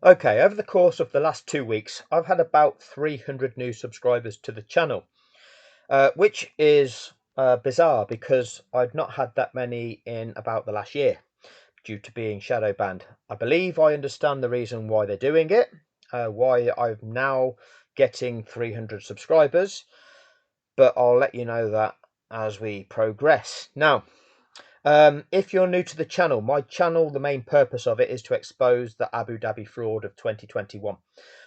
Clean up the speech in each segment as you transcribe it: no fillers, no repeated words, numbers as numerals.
Okay, over the course of the last 2 weeks, I've had about 300 new subscribers to the channel, which is bizarre because I've not had that many in about the last year due to being shadow banned. I believe I understand the reason why they're doing it, why I'm now getting 300 subscribers, but I'll let you know that as we progress. Now, if you're new to the channel, my channel, the main purpose of it is to expose the Abu Dhabi fraud of 2021.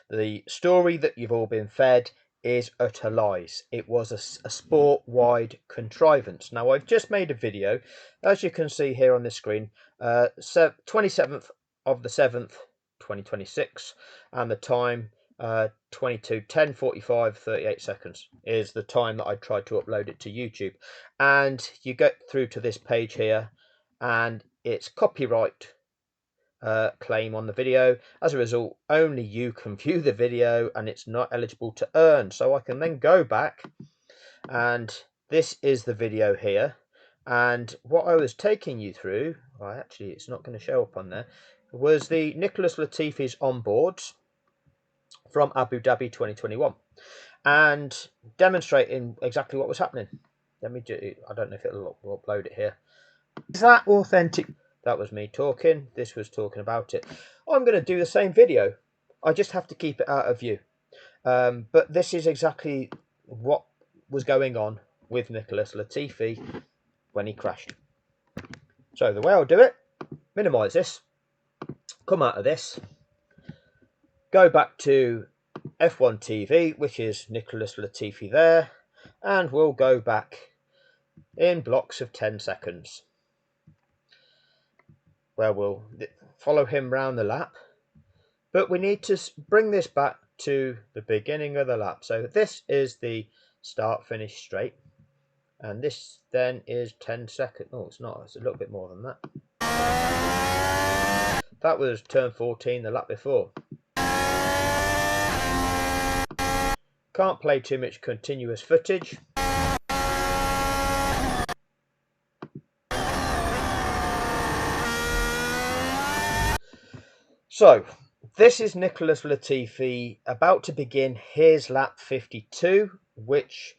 The story that you've all been fed is utter lies. It was a sport-wide contrivance. Now, I've just made a video, as you can see here on the screen, 27th of the 7th, 2026, and the time 22:10:45:38 seconds is the time that I tried to upload it to YouTube. And you get through to this page here, and it's copyright claim on the video. As a result, only you can view the video and it's not eligible to earn. So I can then go back, and this is the video here. And what I was taking you through, well, actually it's not going to show up on there, was the Nicholas Latifi's Onboards from Abu Dhabi 2021, and demonstrating exactly what was happening. Let me do, I don't know if it'll upload it here. Is that authentic? That was me talking. This was talking about it. I'm going to do the same video. I just have to keep it out of view. But this is exactly what was going on with Nicholas Latifi when he crashed. So the way I'll do it, minimize this, come out of this, go back to F1 TV, which is Nicholas Latifi there, and we'll go back in blocks of 10 seconds. Where we'll follow him round the lap, but we need to bring this back to the beginning of the lap. So this is the start finish straight, and this then is 10 seconds. Oh, it's not, it's a little bit more than that. That was turn 14 the lap before. Can't play too much continuous footage. So this is Nicholas Latifi about to begin his lap 52, which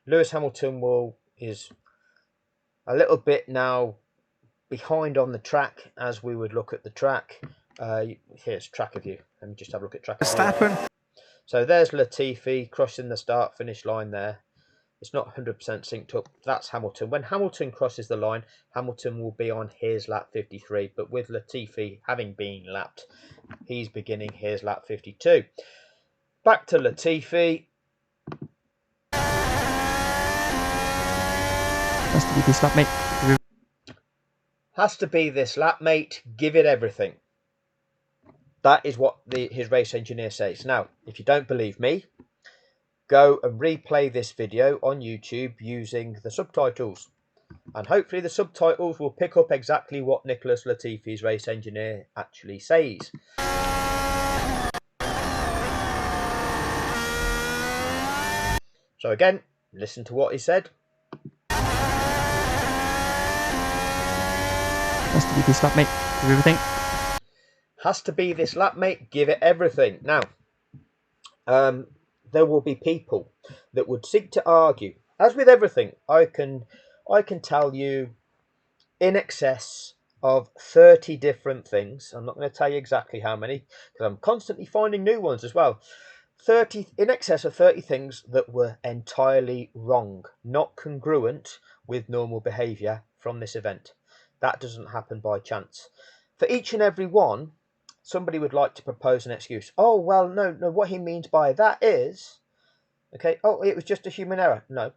Lewis Hamilton is a little bit now behind on the track as we would look at the track. Here's track of you. Let me just have a look at track of you. So there's Latifi crossing the start finish line there. It's not 100% synced up. That's Hamilton. When Hamilton crosses the line, Hamilton will be on his lap 53. But with Latifi having been lapped, he's beginning his lap 52. Back to Latifi. Has to be this lap, mate. Has to be this lap, mate. Give it everything. That is what his race engineer says. Now, if you don't believe me, go and replay this video on YouTube using the subtitles. And hopefully the subtitles will pick up exactly what Nicholas Latifi's race engineer actually says. So again, listen to what he said. Has to be this lap, mate. Give everything. Has to be this lap, mate. Give it everything. Now, there will be people that would seek to argue. As with everything, I can tell you in excess of 30 different things. I'm not going to tell you exactly how many, because I'm constantly finding new ones as well. In excess of 30 things that were entirely wrong, not congruent with normal behaviour from this event. That doesn't happen by chance. For each and every one, somebody would like to propose an excuse. Oh, well, no, what he means by that is, okay, oh, it was just a human error. No.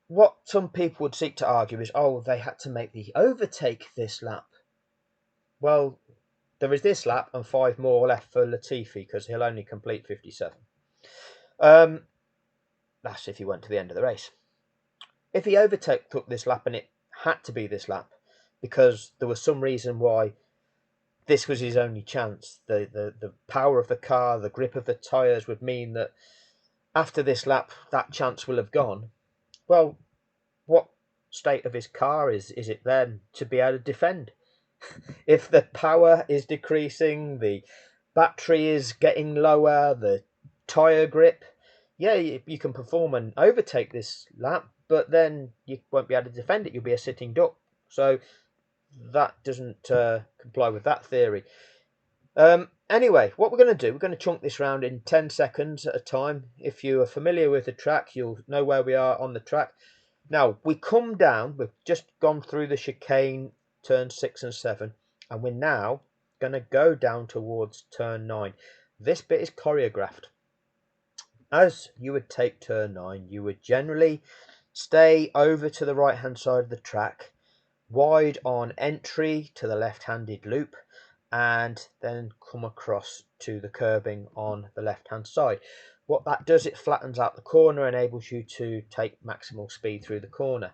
What some people would seek to argue is, oh, they had to make the overtake this lap. Well, there is this lap and 5 more left for Latifi because he'll only complete 57. That's if he went to the end of the race. If he took this lap, and it had to be this lap because there was some reason why this was his only chance, the power of the car, the grip of the tyres would mean that after this lap, that chance will have gone. Well, what state of his car is it then to be able to defend? if the power is decreasing, the battery is getting lower, the tyre grip, yeah, you can perform and overtake this lap, but then you won't be able to defend it. You'll be a sitting duck. So that doesn't comply with that theory. Anyway, what we're going to do, we're going to chunk this round in 10 seconds at a time. If you are familiar with the track, you'll know where we are on the track. Now, we come down, we've just gone through the chicane, turn 6 and 7, and we're now going to go down towards turn 9. This bit is choreographed. As you would take turn 9, you would generally stay over to the right hand side of the track, wide on entry to the left-handed loop, and then come across to the curbing on the left hand side. What that does, it flattens out the corner, enables you to take maximal speed through the corner.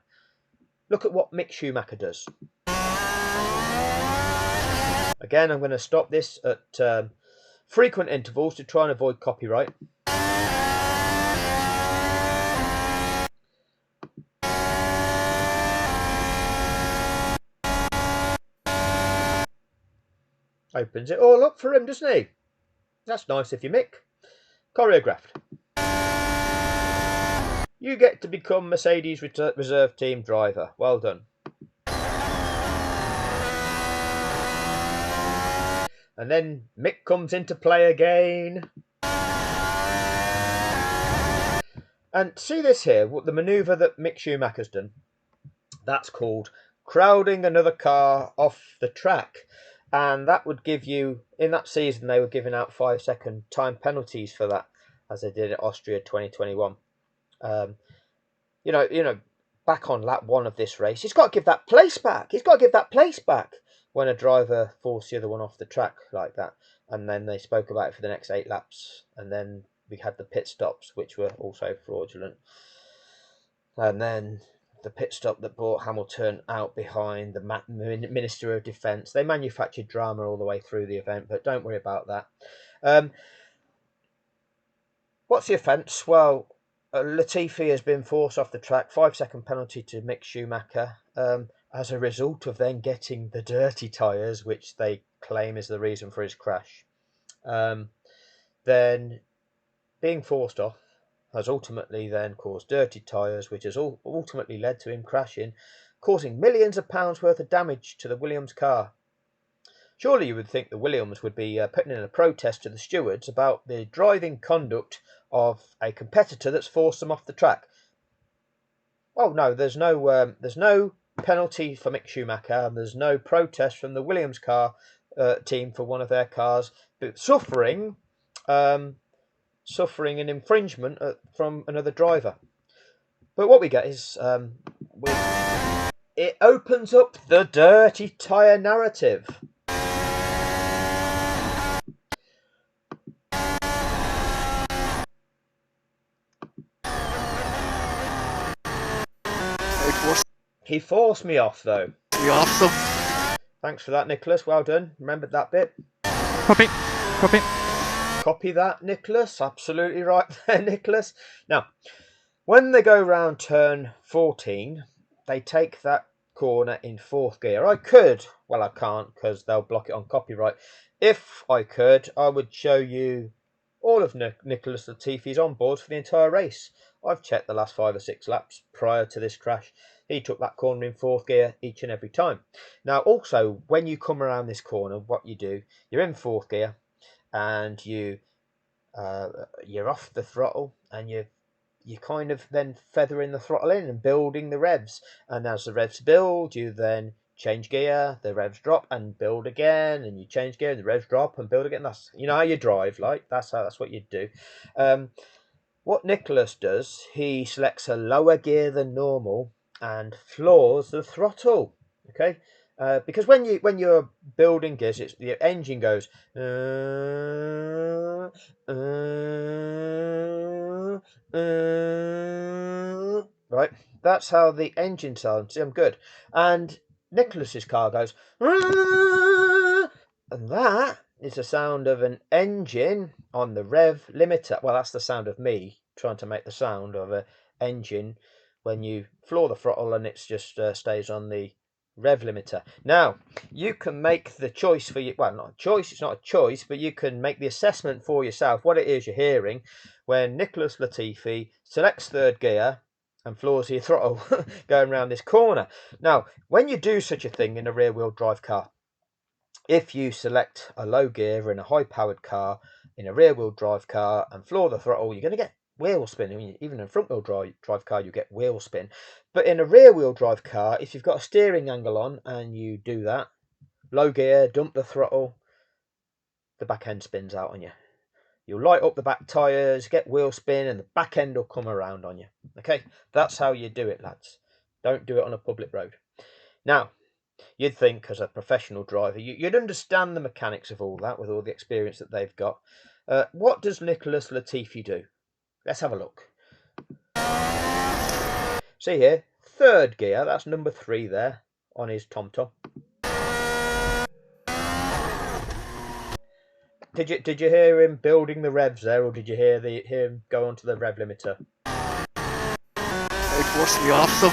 Look at what Mick Schumacher does. Again, I'm going to stop this at frequent intervals to try and avoid copyright. Opens it all up for him, doesn't he? That's nice of you, Mick. Choreographed. You get to become Mercedes reserve team driver. Well done. And then Mick comes into play again. And see this here, the manoeuvre that Mick Schumacher's done. That's called crowding another car off the track. And that would give you, in that season, they were giving out 5-second time penalties for that, as they did at Austria 2021. You know, back on lap 1 of this race, he's got to give that place back. He's got to give that place back when a driver forced the other one off the track like that. And then they spoke about it for the next 8 laps. And then we had the pit stops, which were also fraudulent. And then the pit stop that brought Hamilton out behind the Minister of Defence. They manufactured drama all the way through the event, but don't worry about that. What's the offence? Well, Latifi has been forced off the track. 5-second penalty to Mick Schumacher as a result of then getting the dirty tyres, which they claim is the reason for his crash. Then being forced off has ultimately then caused dirty tyres, which has ultimately led to him crashing, causing millions of pounds worth of damage to the Williams car. Surely you would think the Williams would be putting in a protest to the stewards about the driving conduct of a competitor that's forced them off the track. Oh no, there's no penalty for Mick Schumacher, and there's no protest from the Williams car team for one of their cars, but suffering an infringement from another driver. But what we get is it opens up the dirty tyre narrative. He forced me off, though. Awesome. Thanks for that, Nicholas. Well done. Remembered that bit. Copy. Copy that, Nicholas. Absolutely right there, Nicholas. Now, when they go round turn 14, they take that corner in 4th gear. I could, well, I can't because they'll block it on copyright. If I could, I would show you all of Nicholas Latifi's onboards for the entire race. I've checked the last 5 or 6 laps prior to this crash. He took that corner in 4th gear each and every time. Now, also, when you come around this corner, what you do, you're in 4th gear and you're off the throttle and you kind of then feathering the throttle in and building the revs. And as the revs build, you then change gear, the revs drop and build again, and you change gear, the revs drop and build again. That's how you drive, like that's what you do. What Nicholas does, he selects a lower gear than normal and floors the throttle. Okay, because when you're building gears, the engine goes right. That's how the engine sounds. I'm good. And Nicholas's car goes and that is the sound of an engine on the rev limiter. Well, that's the sound of me trying to make the sound of an engine when you floor the throttle and it just stays on the rev limiter. Now, you can make the choice for you. Well, not a choice, it's not a choice, but you can make the assessment for yourself what it is you're hearing when Nicholas Latifi selects third gear and floors your throttle going around this corner. Now, when you do such a thing in a rear-wheel drive car, if you select a low gear in a high-powered car, in a rear-wheel drive car, and floor the throttle, you're going to get wheel spin. I mean, even in a front-wheel drive car, you get wheel spin. But in a rear-wheel drive car, if you've got a steering angle on and you do that, low gear, dump the throttle, the back end spins out on you. You'll light up the back tyres, get wheel spin, and the back end will come around on you. Okay, that's how you do it, lads. Don't do it on a public road. Now, you'd think as a professional driver, you'd understand the mechanics of all that with all the experience that they've got. What does Nicholas Latifi do? Let's have a look. See here, third gear, that's number 3 there on his TomTom. Did you hear him building the revs there, or did you hear him go onto the rev limiter? It forced me off, so.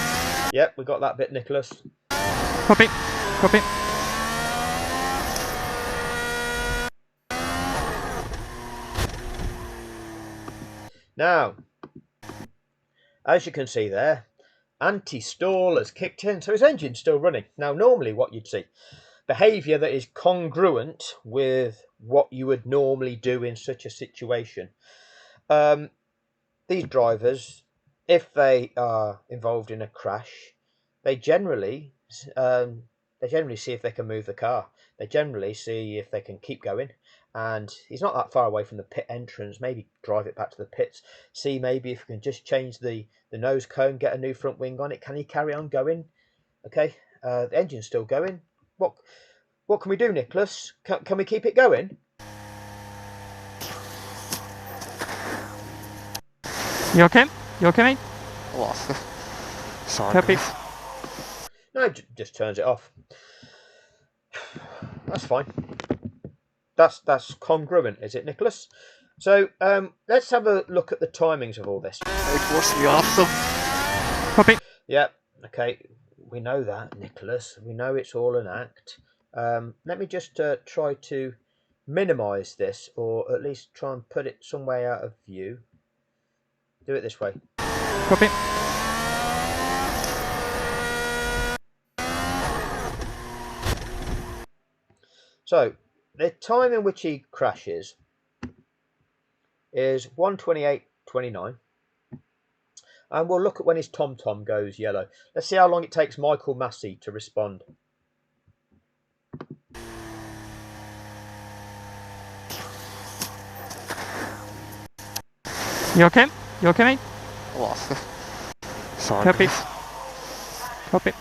Yep, we got that bit, Nicholas. Copy. Copy. Now, as you can see there, anti-stall has kicked in, so his engine's still running. Now, normally what you'd see, behaviour that is congruent with what you would normally do in such a situation. These drivers, if they are involved in a crash, they generally see if they can move the car. They generally see if they can keep going. And he's not that far away from the pit entrance. Maybe drive it back to the pits. See maybe if we can just change the nose cone, get a new front wing on it. Can he carry on going? Okay, the engine's still going. What can we do, Nicholas? Can we keep it going? You okay? You okay, mate? Lost it. Sorry. Copy. No, just turns it off. That's fine. That's congruent, is it, Nicholas? So let's have a look at the timings of all this. It forced me off, so. Copy. Yep. Okay. We know that, Nicholas. We know it's all an act. Let me just try to minimise this, or at least try and put it some way out of view. Do it this way. Copy. So the time in which he crashes is 1:28:29. And we'll look at when his TomTom goes yellow. Let's see how long it takes Michael Massey to respond. You okay? You okay, mate? Lost it. Sorry. Copy. Copy.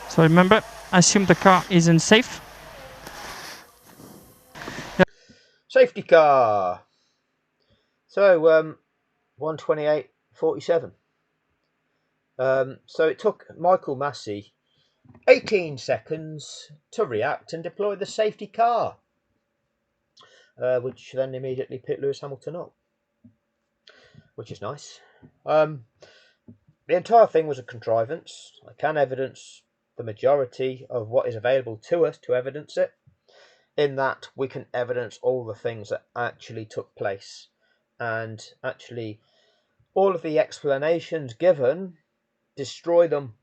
So remember, assume the car isn't safe. Safety car. So 1:28:47. So it took Michael Massey 18 seconds to react and deploy the safety car, which then immediately put Lewis Hamilton up, which is nice. The entire thing was a contrivance. I can evidence the majority of what is available to us to evidence it, in that we can evidence all the things that actually took place, and actually all of the explanations given, destroy them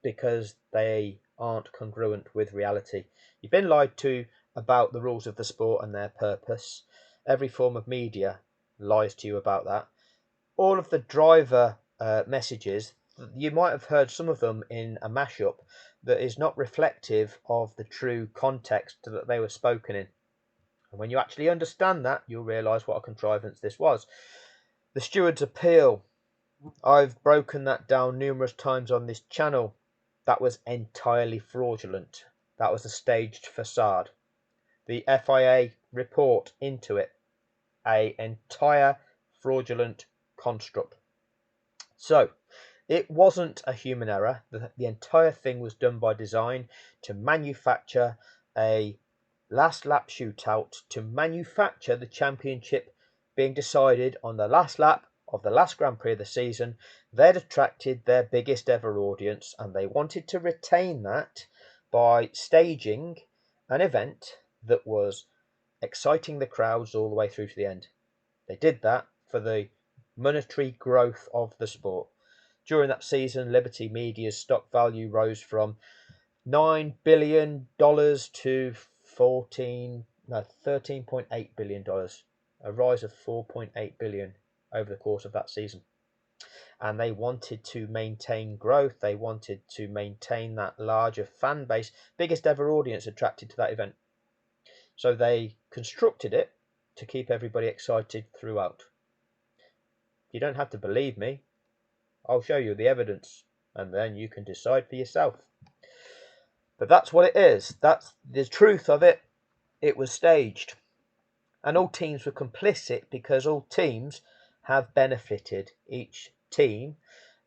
because they aren't congruent with reality. You've been lied to about the rules of the sport and their purpose. Every form of media lies to you about that. All of the driver messages, you might have heard some of them in a mashup that is not reflective of the true context that they were spoken in. And when you actually understand that, you'll realise what a contrivance this was. The steward's appeal, I've broken that down numerous times on this channel. That was entirely fraudulent. That was a staged facade. The FIA report into it, an entire fraudulent construct. So it wasn't a human error. The entire thing was done by design to manufacture a last lap shootout, to manufacture the championship being decided on the last lap of the last Grand Prix of the season, they'd attracted their biggest ever audience, and they wanted to retain that by staging an event that was exciting the crowds all the way through to the end. They did that for the monetary growth of the sport. During that season, Liberty Media's stock value rose from $9 billion to $13.8 billion, a rise of $4.8 billion over the course of that season. And they wanted to maintain growth. They wanted to maintain that larger fan base, biggest ever audience attracted to that event. So they constructed it to keep everybody excited throughout. You don't have to believe me. I'll show you the evidence, and then you can decide for yourself. But that's what it is. That's the truth of it. It was staged. And all teams were complicit because all teams have benefited. Each team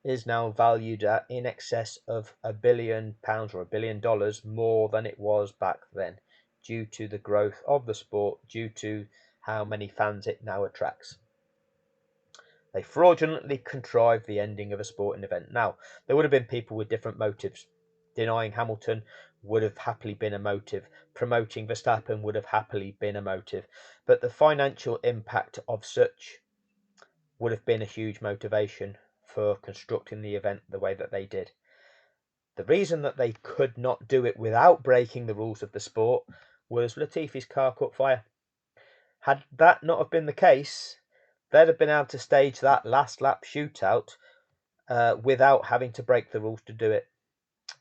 is now valued at in excess of £1 billion or $1 billion more than it was back then, due to the growth of the sport, due to how many fans it now attracts. They fraudulently contrived the ending of a sporting event. Now, there would have been people with different motives. Denying Hamilton would have happily been a motive. Promoting Verstappen would have happily been a motive. But the financial impact of such would have been a huge motivation for constructing the event the way that they did. The reason that they could not do it without breaking the rules of the sport was Latifi's car caught fire. Had that not have been the case, they'd have been able to stage that last lap shootout without having to break the rules to do it.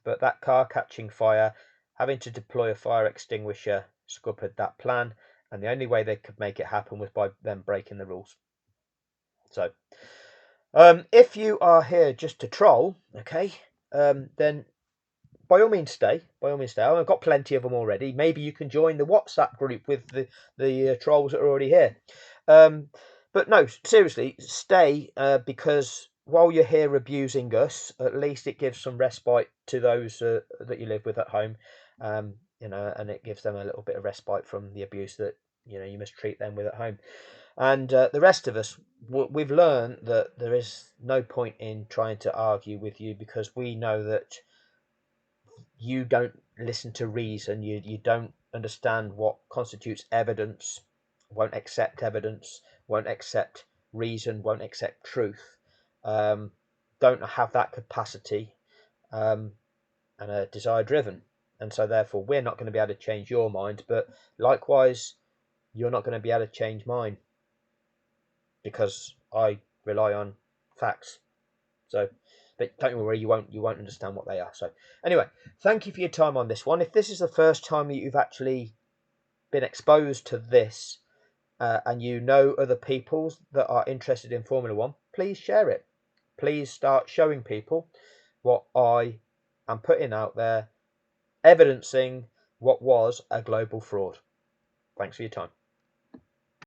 But that car catching fire, having to deploy a fire extinguisher, scuppered that plan, and the only way they could make it happen was by them breaking the rules. So, if you are here just to troll, okay, then by all means stay. By all means stay. I've got plenty of them already. Maybe you can join the WhatsApp group with the trolls that are already here. But no, seriously, stay because while you're here abusing us, at least it gives some respite to those that you live with at home. And it gives them a little bit of respite from the abuse that you mistreat them with at home. And the rest of us, we've learned that there is no point in trying to argue with you because we know that you don't listen to reason. You don't understand what constitutes evidence, won't accept evidence, won't accept reason, won't accept truth, don't have that capacity, and are desire driven. And so therefore we're not going to be able to change your mind, but likewise you're not going to be able to change mine because I rely on facts. So, but don't worry, you won't understand what they are. So anyway, thank you for your time on this one. If this is the first time that you've actually been exposed to this, and you know other people that are interested in Formula One, please share it. Please start showing people what I am putting out there, evidencing what was a global fraud. Thanks for your time.